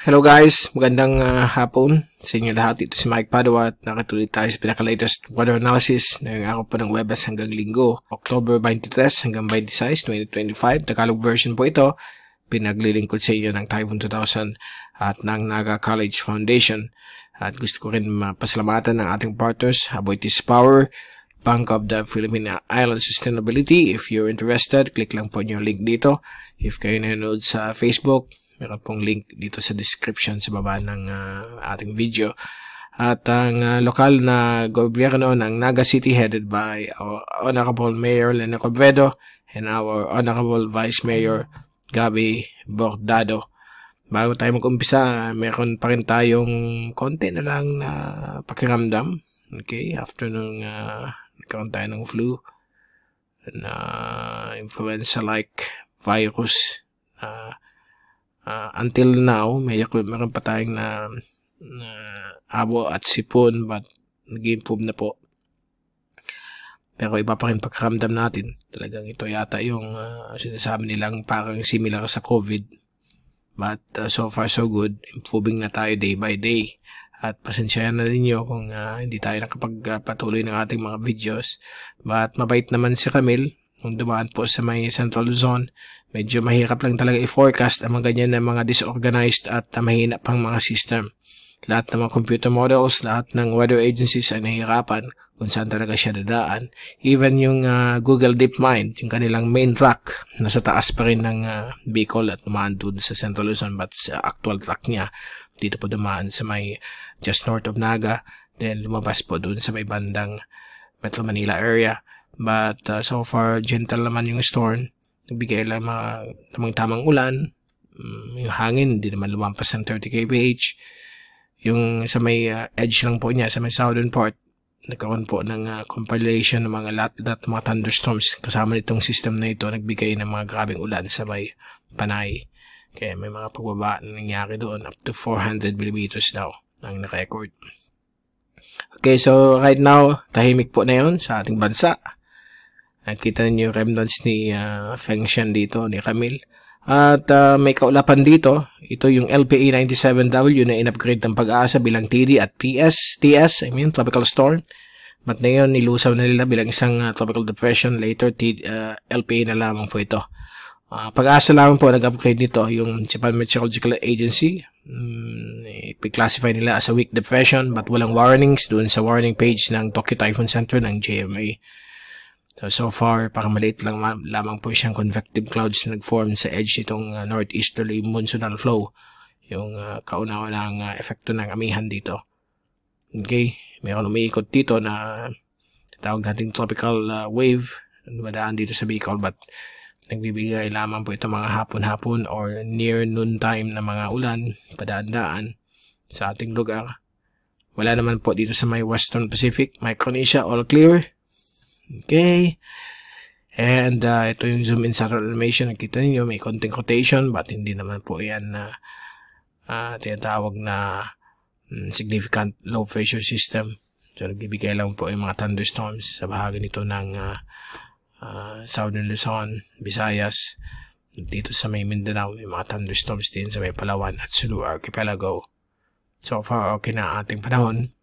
Hello guys, magandang hapon sa inyo lahat. Ito si Mike Padua at nakatuloy tayo sa pinaka-latest weather analysis ngayong araw po ng Webes hanggang Linggo, October 23 hanggang 26, 2025. Tagalog version po ito. Pinaglilingkod sa inyo ng Typhoon 2000 at ng Naga College Foundation. At gusto ko rin mapasalamatan ng ating partners, Aboitiz Power, Bank of the Philippine Island Sustainability. If you're interested, click lang po yung link dito. If kayo nanonood sa Facebook, meron pong link dito sa description sa baba ng ating video. At ang lokal na gobyerno ng Naga City headed by our Honorable Mayor Lene Cobredo and our Honorable Vice Mayor Gabby Bordado. Bago tayo mag-umpisa, meron pa rin tayong konti na lang na pakiramdam. Okay, after nung nagkaroon tayo ng flu na influenza-like virus. Until now, meron pa tayong na abo at sipon, but nag-improve na po. Pero iba pa rin pagkaramdam natin. Talagang ito yata yung sinasabi nilang parang similar sa COVID. But so far so good. Improving na tayo day by day. At pasensyahan na ninyo kung hindi tayo nakapagpatuloy ng ating mga videos. But mabait naman si Camille. Nung dumaan po sa may Central Luzon, medyo mahirap lang talaga i-forecast ang mga ganyan na mga disorganized at mahina pang mga system. Lahat ng mga computer models, lahat ng weather agencies ay nahihirapan kung saan talaga siya dadaan. Even yung Google DeepMind, yung kanilang main track, nasa taas pa rin ng Bicol at dumaan doon sa Central Luzon, but sa actual track niya, dito po dumaan sa may just north of Naga, then lumabas po doon sa may bandang Metro Manila area. But so far, gentle naman yung storm. Nagbigay lang mga tamang ulan. Yung hangin, hindi naman lumampas ng 30 kph. Yung sa may edge lang po niya, sa may southern part, nagkaroon po ng compilation ng mga lahat mga thunderstorms. Kasama nitong system na ito, nagbigay ng mga grabing ulan sa may Panay. Kaya may mga pagbaba na nangyari doon, up to 400 millimeters daw ang na-record. Okay, so right now, tahimik po na yun sa ating bansa. Kita niyo yung remnants ni Fengshan dito, ni Camille. At may kaulapan dito. Ito yung LPA 97W na in-upgrade ng Pag-asa bilang TD at TS, Tropical Storm. But ngayon, nilusaw na nila bilang isang Tropical Depression. Later, LPA na lamang po ito. Pag-asa lamang po nag-upgrade nito yung Japan Meteorological Agency. I-classify nila as a weak depression but walang warnings doon sa warning page ng Tokyo Typhoon Center ng JMA. So far, parang maliit lang lamang po siyang convective clouds na nag-form sa edge nitong northeasterly monsoonal flow. Yung kauna-unang epekto ng amihan dito. Okay, mayroon umiikot dito na tawag nating tropical wave na madaan dito sa Bicol, but nagbibigay lamang po ito mga hapon-hapon or near noon time na mga ulan, padaan-daan sa ating lugar. Wala naman po dito sa may Western Pacific, Micronesia, all clear. Okay. And ito yung zoom in satellite animation. Nakita niyo may konting rotation but hindi naman po yan na tinatawag na significant low pressure system. So nagbibigay lang po yung mga thunderstorms sa bahagi nito ng Southern Luzon, Visayas. Dito sa may Mindanao may mga thunderstorms din sa may Palawan at Sulu Archipelago. So far okay na ating panahon.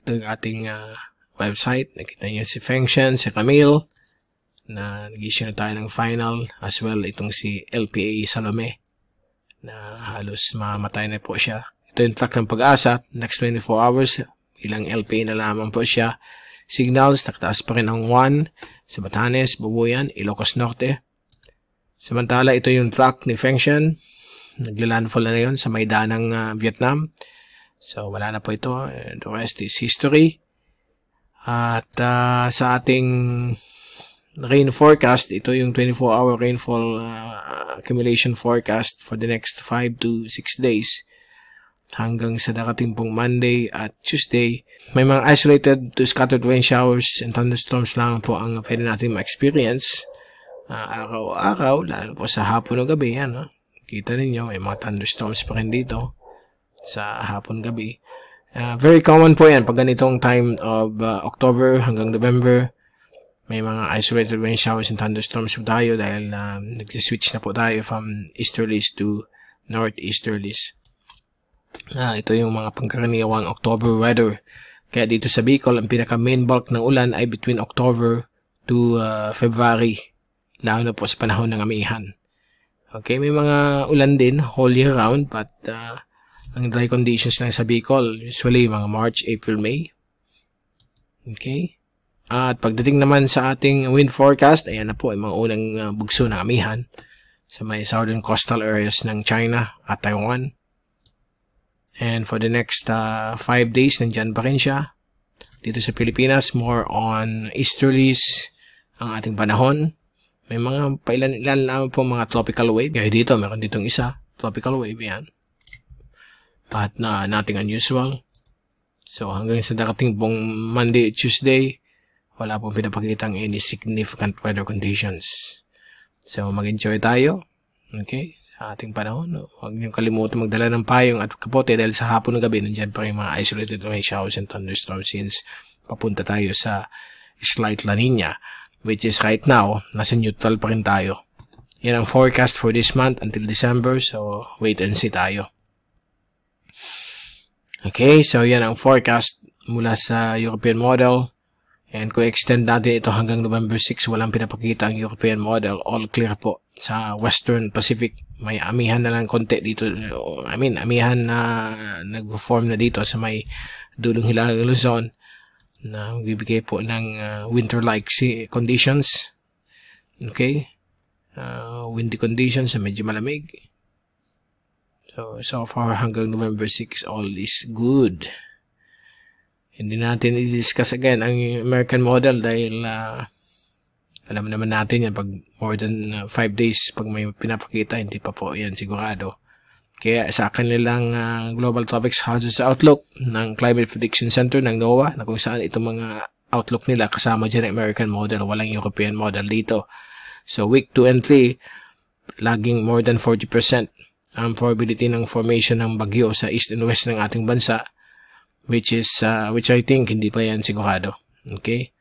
Ito yung ating website. Nakita niyo si Fengshan, si Camille, na nag-issue na tayo ng final, as well itong si LPA Salome, na halos mamatay na po siya. Ito yung track ng Pag-asa, next 24 hours, ilang LPA na lamang po siya. Signals, nakataas pa rin ang 1 sa Batanes, Bubuyan, Ilocos Norte. Samantala, ito yung track ni Fengshan, naglalandfall na yun sa Maidanang Vietnam. So, wala na po ito. The rest is history. At sa ating rain forecast, ito yung 24-hour rainfall accumulation forecast for the next 5 to 6 days hanggang sa darating pong Monday at Tuesday. May mga isolated to scattered rain showers and thunderstorms lang po ang pwede natin ma-experience araw-araw, lalo po sa hapon o gabi. Yan, kita ninyo, may mga thunderstorms pa rin dito sa hapon-gabi. Very common po yan pag ganitong time of October hanggang November. May mga isolated rain showers and thunderstorms po tayo dahil nag-switch na po tayo from easterlies to northeasterlies. Ito yung mga pangkaraniwang October weather. Kaya dito sa Bicol, ang pinaka-main bulk ng ulan ay between October to February. Lalo na po sa panahon ng amihan. Okay, may mga ulan din whole year round, but ang dry conditions lang sa Bicol, usually mga March, April, May. Okay. At pagdating naman sa ating wind forecast, ayan na po, ay mga unang bugso ng amihan sa may southern coastal areas ng China at Taiwan. And for the next 5 days, nandyan pa rin siya. Dito sa Pilipinas, more on easterlies ang ating panahon. May mga pailan-ilan lang po mga tropical wave. Kaya dito, meron ditong isa. Tropical wave yan. But nothing unusual. So hanggang sa darating pong Monday, Tuesday, wala pong pinapakitang any significant weather conditions. So mag-enjoy tayo. Okay? Sa ating panahon, huwag niyong kalimutan magdala ng payong at kapote dahil sa hapon ng gabi nandiyan pa rin mga isolated rain showers and thunderstorms since papunta tayo sa slight La Nina, which is right now nasa neutral pa rin tayo. Yan ang forecast for this month until December, so wait and see tayo. Okay, so yan ang forecast mula sa European model. And kung extend natin ito hanggang November 6, walang pinapakita ang European model. All clear po. Sa Western Pacific, may amihan na lang konti dito. Amihan na nag-form na dito sa may dulong hilagang Luzon na bibigay po ng winter-like conditions. Okay? Windy conditions na medyo malamig. So far hanggang November 6, all is good. Hindi natin i-discuss again ang American model dahil alam naman natin yan pag more than 5 days pag may pinapakita, hindi pa po yan sigurado. Kaya sa kanilang Global Tropics Hazards Outlook ng Climate Prediction Center ng NOAA, na kung saan itong mga outlook nila kasama dyan ang American model, walang European model dito. So week 2 and 3, laging more than 40% ang probability ng formation ng bagyo sa east and west ng ating bansa, which I think hindi pa yan sigurado. Okay?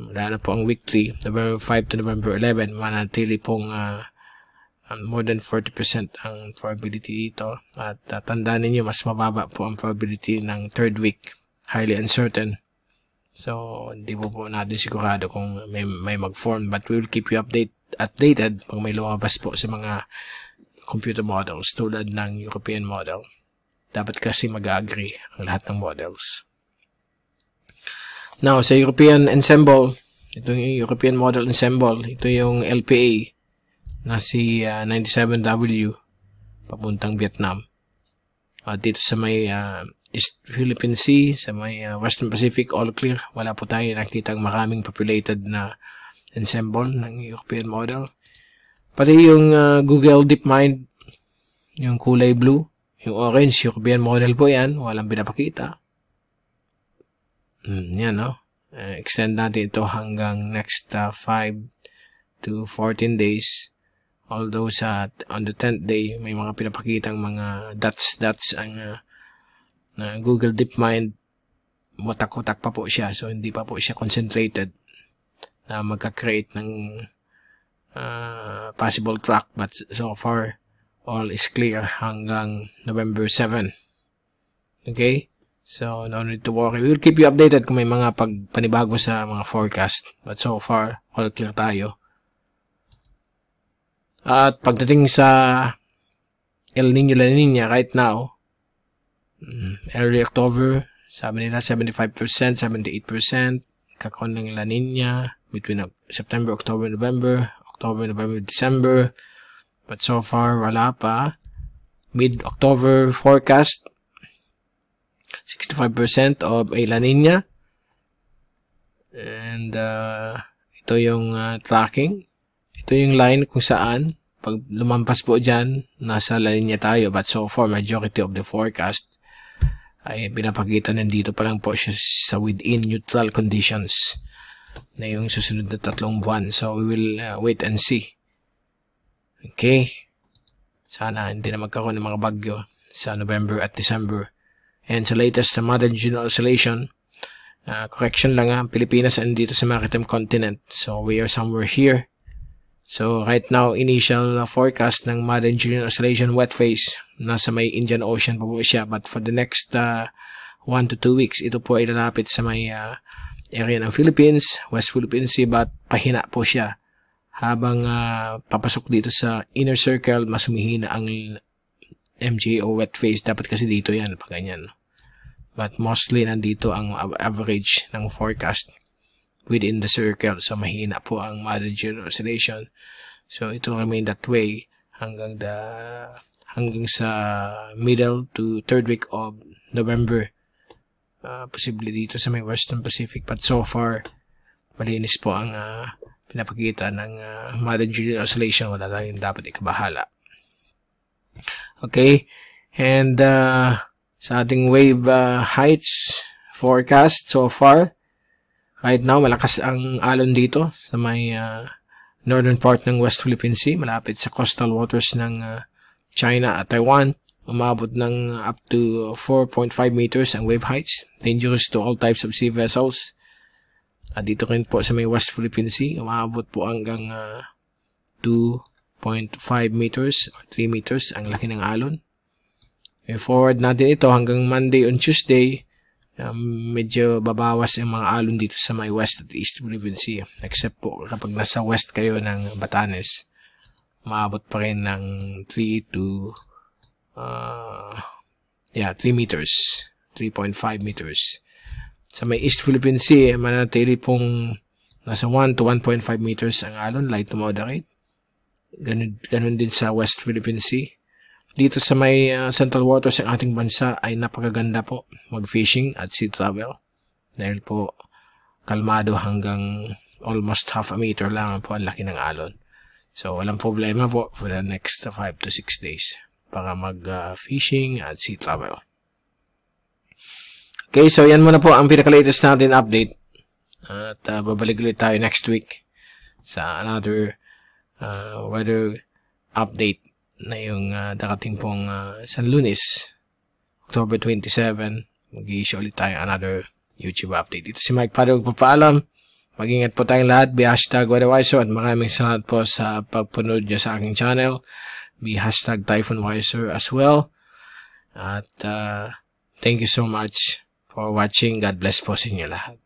Wala na po ang week 3, November 5 to November 11, manatili pong more than 40% ang probability dito. At tandaan ninyo, mas mababa po ang probability ng third week, highly uncertain. So, hindi po natin sigurado kung may mag-form, but we will keep you updated pag may lumabas po sa mga computer models tulad ng European model. Dapat kasi mag-agree ang lahat ng models. Now, sa European Ensemble, ito yung European Model Ensemble, ito yung LPA na si 97W papuntang Vietnam. Dito sa may East Philippine Sea, sa may Western Pacific, all clear. Wala po tayo nakitang maraming populated na ensemble ng European model. Pati yung Google DeepMind, yung kulay blue, yung orange, European model po yan. Walang pinapakita. Yan, no? Extend natin ito hanggang next 5 to 14 days. Although on the 10th day, may mga pinapakitang mga dots ang Google DeepMind. Watak-watak pa po siya. So, hindi pa po siya concentrated na magka-create ng possible track. But so far, all is clear hanggang November 7. Okay? So, no need to worry. We will keep you updated kung may mga panibago sa mga forecast. But so far, all clear tayo. At pagdating sa El Niño La Nina right now, early October, sabi nila 75%, 78%, kakaroon ng La Nina between September, October, November, December. But so far, wala pa. Mid-October forecast, 65% of a La Nina. And ito yung tracking. Ito yung line kung saan, pag lumampas po dyan, nasa La Nina tayo. But so far, majority of the forecast ay pinapakita nandito pa lang po siya sa within neutral conditions na yung susunod na 3 buwan. So, we will wait and see. Okay? Sana hindi na magkaroon ng mga bagyo sa November at December. And sa latest sa Modern General Oscillation, correction lang Pilipinas andito sa maritime continent. So, we are somewhere here. So, right now, initial forecast ng Modern Julian Oscillation wet phase, nasa may Indian Ocean pa po siya. But for the next 1 to 2 weeks, ito po ay lalapit sa may area ng Philippines, West Philippine Sea, but pahina po siya. Habang papasok dito sa inner circle, mas humihina ang MJO wet phase. Dapat kasi dito yan, pag ganyan. But mostly, nandito ang average ng forecast within the circle. So, mahina po ang Modern Julian Oscillation. So, it will remain that way hanggang sa middle to third week of November. Posible dito sa may Western Pacific. But so far, malinis po ang pinapakita ng Modern Julian Oscillation. Wala tayong dapat ikabahala. Okay. And sa ating wave heights forecast so far, right now, malakas ang alon dito sa may northern part ng West Philippine Sea, malapit sa coastal waters ng China at Taiwan. Umabot ng up to 4.5 meters ang wave heights, dangerous to all types of sea vessels. At dito rin po sa may West Philippine Sea, umabot po hanggang 2.5 meters or 3 meters ang laki ng alon. Forward natin ito hanggang Monday on Tuesday, medyo babawas ang mga alon dito sa may West at East Philippine Sea. Except po kapag nasa west kayo ng Batanes, maabot pa rin ng 3 meters, 3.5 meters. Sa may East Philippine Sea, manatili pong nasa 1 to 1.5 meters ang alon, light to moderate. Ganun din sa West Philippine Sea. Dito sa may central waters ng ating bansa ay napakaganda po mag-fishing at sea travel. Dahil po kalmado hanggang almost half a meter lang po ang laki ng alon. So walang problema po for the next 5 to 6 days para mag-fishing at sea travel. Okay, so yan muna po ang pinaka-latest natin update. At babalik ulit tayo next week sa another weather update na yung darating pong sa Lunes, October 27, mag-i-issue ulit tayo another YouTube update. Ito si Mike Padre, magpapaalam. Mag-ingat po tayong lahat. Be #WeatherWiser at maraming salamat po sa pagpunod nyo sa aking channel. Be #TyphoonWiser as well. At thank you so much for watching. God bless po sa inyo lahat.